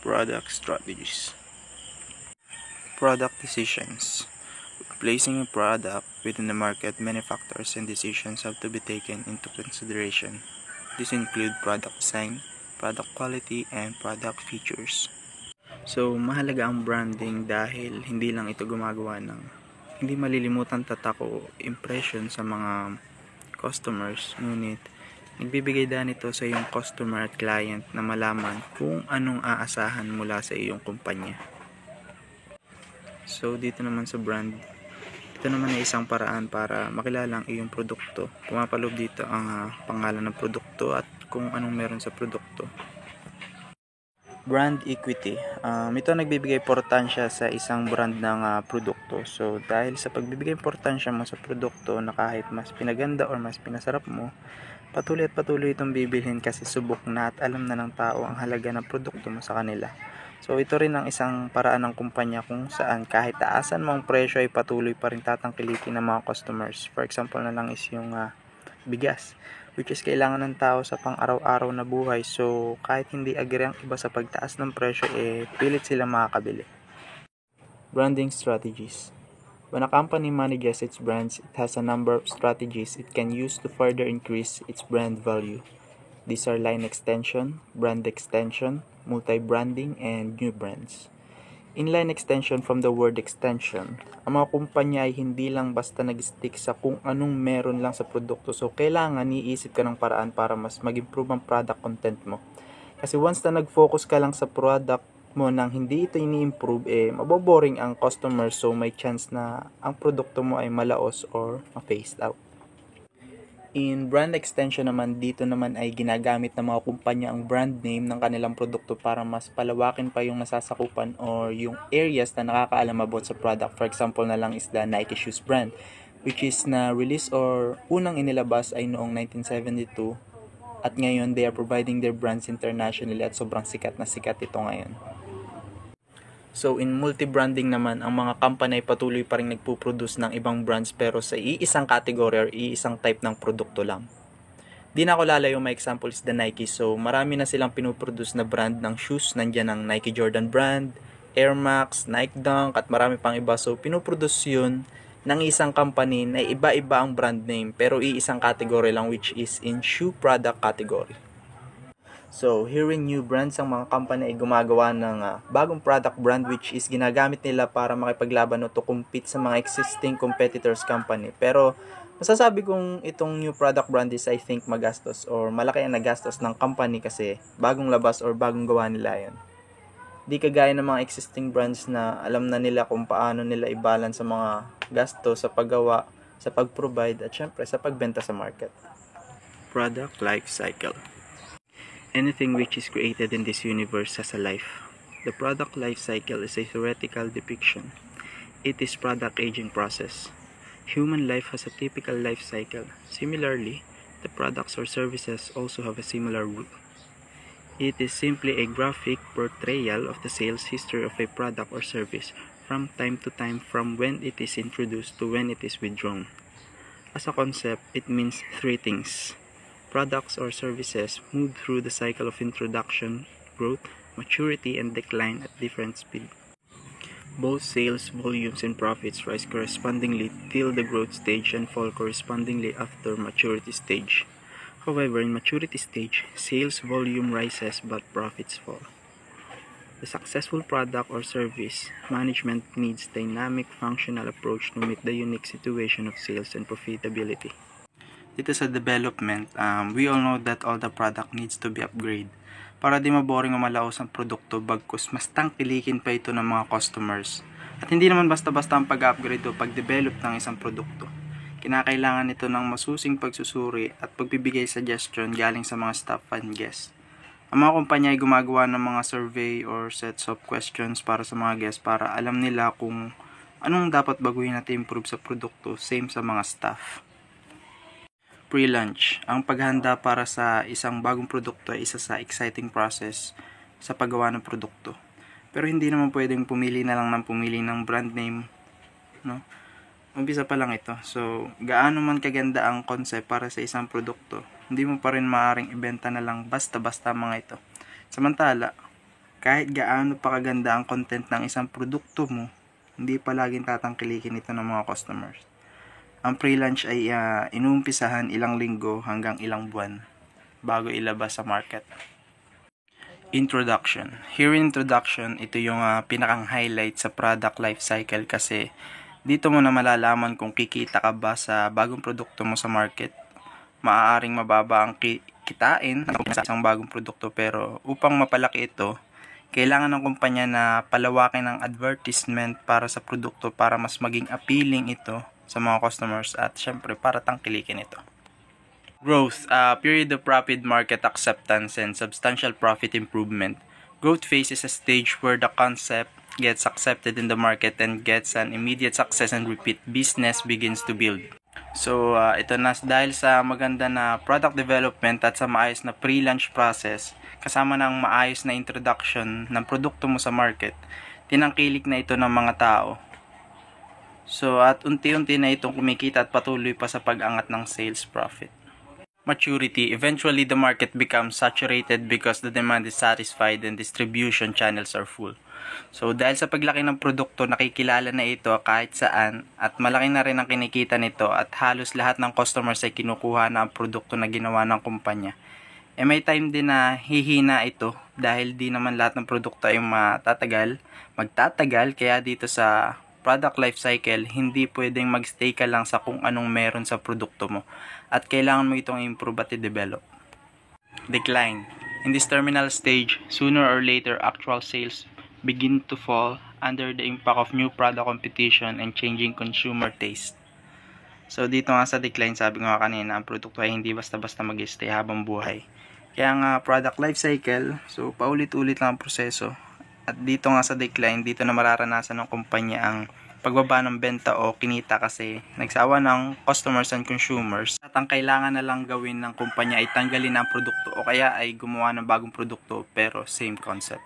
Product strategies. Product decisions. Placing a product within the market, many factors and decisions have to be taken into consideration. These include product design, product quality, and product features. So, mahalaga ang branding dahil hindi lang ito gumagawa ng hindi malilimutan tatak o impression sa mga customers, ngunit nagbibigay din ito sa iyong customer at client na malaman kung anong aasahan mula sa iyong kumpanya. So dito naman sa brand, ito naman ay isang paraan para makilala ang iyong produkto. Pumapaloob dito ang pangalan ng produkto at kung anong meron sa produkto. Brand equity. Ito nagbibigay importansya sa isang brand ng produkto. So dahil sa pagbibigay importansya mo sa produkto na kahit mas pinaganda or mas pinasarap mo, patuloy at patuloy itong bibilhin kasi subok na at alam na ng tao ang halaga ng produkto mo sa kanila. So ito rin ang isang paraan ng kumpanya kung saan kahit taasan mo ang presyo ay patuloy pa rin tatangkilikin ng mga customers. For example na lang is yung bigas, which is kailangan ng tao sa pang-araw-araw na buhay. So kahit hindi agree ang iba sa pagtaas ng presyo, pilit sila makakabili. Branding strategies. When a company manages its brands, it has a number of strategies it can use to further increase its brand value. These are line extension, brand extension, multi-branding, and new brands. In line extension from the word extension, ang mga kumpanya ay hindi lang basta nag-stick sa kung anong meron lang sa produkto. So, kailangan iisip ka ng paraan para mas mag-improve ang product content mo. Kasi once na nag-focus ka lang sa product mo nang hindi ito ini-improve, maboboring ang customer, so may chance na ang produkto mo ay malaos or ma-phased out. In brand extension naman, dito naman ay ginagamit ng mga kumpanya ang brand name ng kanilang produkto para mas palawakin pa yung nasasakupan or yung areas na nakakaalam about sa product. For example na lang is the Nike shoes brand, which is na release or unang inilabas ay noong 1972 at ngayon they are providing their brands internationally at sobrang sikat na sikat ito ngayon. So in multi-branding naman, ang mga company ay patuloy pa rin nagpo-produce ng ibang brands pero sa iisang category or iisang type ng produkto lang. Di na ako lalayo, may example is the Nike. So marami na silang pinoproduce na brand ng shoes. Nandiyan ang Nike Jordan brand, Air Max, Nike Dunk at marami pang iba. So pinoproduce yun ng isang company na iba-iba ang brand name pero iisang category lang, which is in shoe product category. So, hearing new brands, ang mga company ay gumagawa ng bagong product brand which is ginagamit nila para makipaglaban o to compete sa mga existing competitors company. Pero, masasabi kong itong new product brand is I think magastos or malaki ang nagastos ng company kasi bagong labas or bagong gawa nila yun. Di kagaya ng mga existing brands na alam na nila kung paano nila i-balance sa mga gasto sa paggawa, sa pag-provide at syempre sa pagbenta sa market. Product life cycle. Anything which is created in this universe has a life. The product life cycle is a theoretical depiction. It is product aging process. Human life has a typical life cycle. Similarly, the products or services also have a similar route. It is simply a graphic portrayal of the sales history of a product or service from time to time, from when it is introduced to when it is withdrawn. As a concept, it means three things. Products or services move through the cycle of introduction, growth, maturity, and decline at different speed. Both sales volumes and profits rise correspondingly till the growth stage and fall correspondingly after maturity stage. However, in maturity stage, sales volume rises but profits fall. The successful product or service management needs dynamic functional approach to meet the unique situation of sales and profitability. Dito sa development, we all know that all the product needs to be upgraded para di maboring o malaos ang produkto bagkus mas tangkilikin pa ito ng mga customers. At hindi naman basta-basta ang pag-upgrade o pag-develop ng isang produkto. Kinakailangan ito ng masusing pagsusuri at pagbibigay suggestion galing sa mga staff and guests. Ang mga kumpanya ay gumagawa ng mga survey or sets of questions para sa mga guests para alam nila kung anong dapat baguhin at improve sa produkto, same sa mga staff. Pre-launch. Ang paghahanda para sa isang bagong produkto ay isa sa exciting process sa paggawa ng produkto. Pero hindi naman pwedeng pumili na lang ng pumili ng brand name, no? Umpisa pa lang ito. So, gaano man kaganda ang concept para sa isang produkto, hindi mo pa rin maaaring ibenta na lang basta-basta mga ito. Samantala, kahit gaano pa kaganda ang content ng isang produkto mo, hindi palaging tatangkilikin ito ng mga customers. Ang pre-launch ay inuumpisahan ilang linggo hanggang ilang buwan bago ilabas sa market. Introduction. Here in introduction, ito yung pinakang highlight sa product life cycle kasi dito mo na malalaman kung kikita ka ba sa bagong produkto mo sa market. Maaaring mababa ang kitain sa isang bagong produkto, pero upang mapalaki ito, kailangan ng kumpanya na palawakin ang advertisement para sa produkto para mas maging appealing ito sa mga customers at syempre para tangkilikin ito. Growth, period of rapid market acceptance and substantial profit improvement. Growth phase is a stage where the concept gets accepted in the market and gets an immediate success and repeat business begins to build. So, ito na dahil sa maganda na product development at sa maayos na pre-launch process, kasama ng maayos na introduction ng produkto mo sa market, tinangkilik na ito ng mga tao. So, at unti-unti na itong kumikita at patuloy pa sa pag-angat ng sales profit. Maturity. Eventually, the market becomes saturated because the demand is satisfied and distribution channels are full. So, dahil sa paglaki ng produkto, nakikilala na ito kahit saan at malaki na rin ang kinikita nito at halos lahat ng customers ay kinukuha na ang produkto na ginawa ng kumpanya. May time din na hihina ito dahil di naman lahat ng produkto ay magtatagal, kaya dito sa product life cycle, hindi pwedeng magstay ka lang sa kung anong meron sa produkto mo at kailangan mo itong improve at i-develop. Decline. In this terminal stage, sooner or later actual sales begin to fall under the impact of new product competition and changing consumer taste. So dito nga sa decline, sabi nga kanina, ang produkto ay hindi basta-basta mag-stay habang buhay. Kaya nga product life cycle, so paulit-ulit lang ang proseso. At dito nga sa decline, dito na mararanasan ng kumpanya ang pagbaba ng benta o kinita kasi nagsawa ng customers and consumers. At ang kailangan na lang gawin ng kumpanya ay tanggalin ang produkto o kaya ay gumawa ng bagong produkto pero same concept.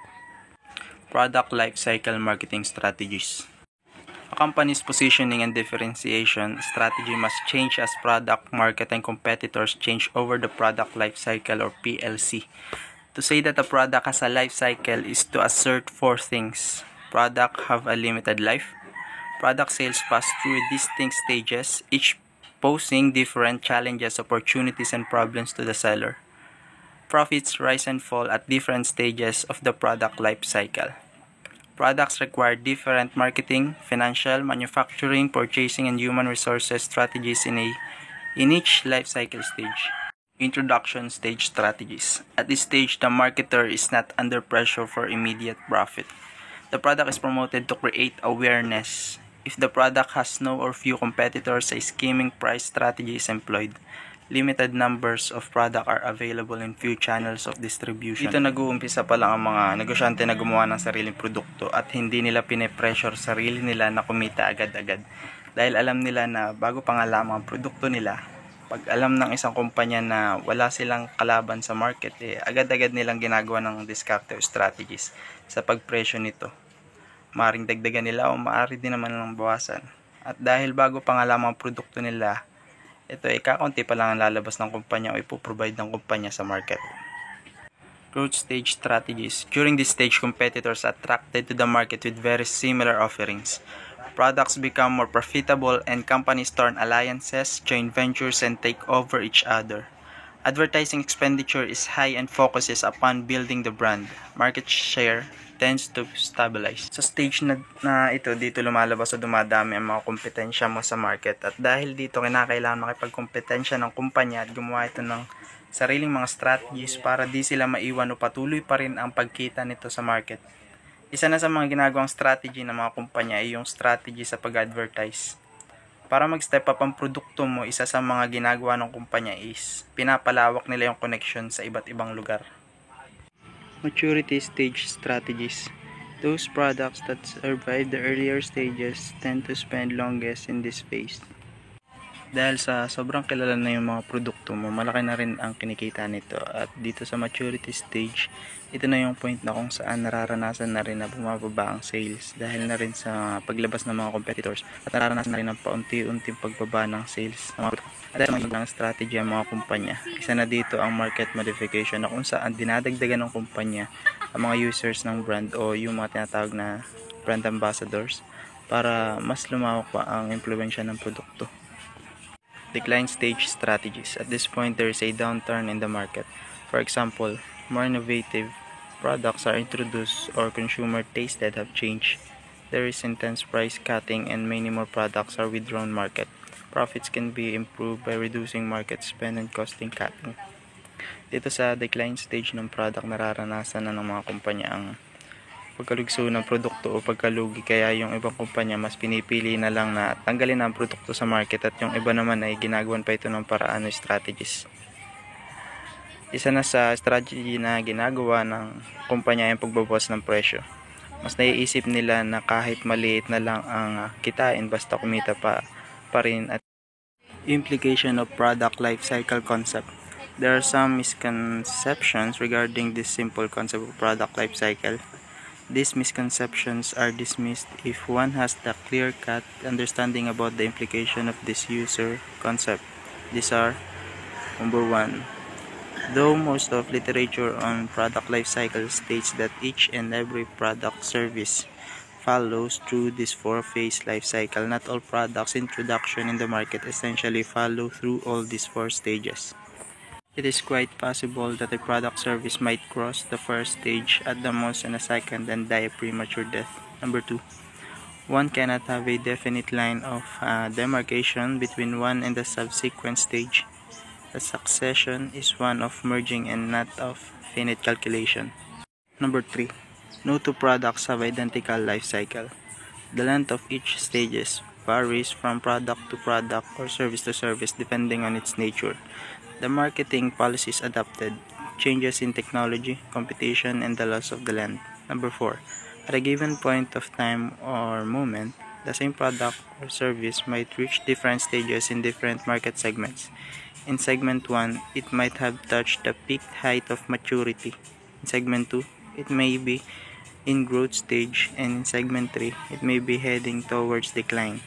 Product life cycle marketing strategies. A company's positioning and differentiation strategy must change as product, market, and competitors change over the product life cycle or PLC. To say that a product has a life cycle is to assert four things. Product have a limited life. Product sales pass through distinct stages, each posing different challenges, opportunities, and problems to the seller. Profits rise and fall at different stages of the product life cycle. Products require different marketing, financial, manufacturing, purchasing, and human resources strategies in each life cycle stage. Introduction stage strategies. At this stage, the marketer is not under pressure for immediate profit. The product is promoted to create awareness. If the product has no or few competitors, a skimming price strategy is employed. Limited numbers of product are available in few channels of distribution. Dito nag-uumpisa pa lang ang mga negosyante na gumawa ng sariling produkto at hindi nila pine-pressure sarili nila na kumita agad-agad. Dahil alam nila na bago pa nga lamang ang produkto nila, pag alam ng isang kumpanya na wala silang kalaban sa market, agad-agad nilang ginagawa ng diskarte o strategies sa pagpresyo nito. Maaring dagdagan nila o maaari din naman lang bawasan. At dahil bago pa nga lamang ang produkto nila, ito ay kakaunti pa lang ang lalabas ng kumpanya o ipoprovide ng kumpanya sa market. Growth stage strategies. During this stage, competitors are attracted to the market with very similar offerings. Products become more profitable and companies turn alliances, join ventures, and take over each other. Advertising expenditure is high and focuses upon building the brand. Market share tends to stabilize. Sa stage na ito, dito lumalabas o dumadami ang mga kompetensya mo sa market. At dahil dito, kinakailangan makipagkompetensya ng kumpanya at gumawa ito ng sariling mga strategies para di sila maiwan o patuloy pa rin ang pagkita nito sa market. Isa na sa mga ginagawang strategy ng mga kumpanya ay yung strategy sa pag-advertise. Para mag-step up ang produkto mo, isa sa mga ginagawa ng kumpanya is pinapalawak nila yung connection sa iba't ibang lugar. Maturity stage strategies. Those products that survive the earlier stages tend to spend longest in this phase. Dahil sa sobrang kilala na yung mga produkto mo, malaki na rin ang kinikita nito. At dito sa maturity stage, ito na yung point na kung saan nararanasan na rin na bumababa ang sales dahil na rin sa paglabas ng mga competitors at nararanasan na rin ang paunti-unting pagbaba ng sales ng mga produkto. At dahil may ilang strategy ang mga kumpanya, isa na dito ang market modification na kung saan dinadagdagan ng kumpanya ang mga users ng brand o yung mga tinatawag na brand ambassadors para mas lumawak pa ang impluwensya ng produkto. Decline stage strategies. At this point, there is a downturn in the market. For example, more innovative products are introduced or consumer tastes that have changed. There is intense price cutting and many more products are withdrawn market. Profits can be improved by reducing market spend and costing cutting. Dito sa decline stage ng product, nararanasan na ng mga kumpanya ang pagkalugso ng produkto o pagkalugi, kaya yung ibang kumpanya mas pinipili na lang na tanggalin ang produkto sa market at yung iba naman ay ginagawan pa ito ng paraan o strategies. Isa na sa strategy na ginagawa ng kumpanya ay pagbabawas ng presyo. Mas naiisip nila na kahit maliit na lang ang kitain basta kumita pa rin. At implication of product life cycle concept. There are some misconceptions regarding this simple concept of product life cycle. These misconceptions are dismissed if one has the clear-cut understanding about the implication of this user concept. These are: number 1. Though most of literature on product life cycle states that each and every product service follows through this 4-phase life cycle, not all products introduction in the market essentially follow through all these 4 stages. It is quite possible that a product service might cross the first stage at the most in a second and die a premature death. Number 2. One cannot have a definite line of demarcation between one and the subsequent stage. The succession is one of merging and not of finite calculation. Number 3. No two products have identical life cycle. The length of each stages varies from product to product or service to service depending on its nature. The marketing policies adopted, changes in technology, competition, and the loss of the land. Number 4. At a given point of time or moment, the same product or service might reach different stages in different market segments. In segment 1, it might have touched the peak height of maturity. In segment 2, it may be in growth stage, and in segment 3, it may be heading towards decline.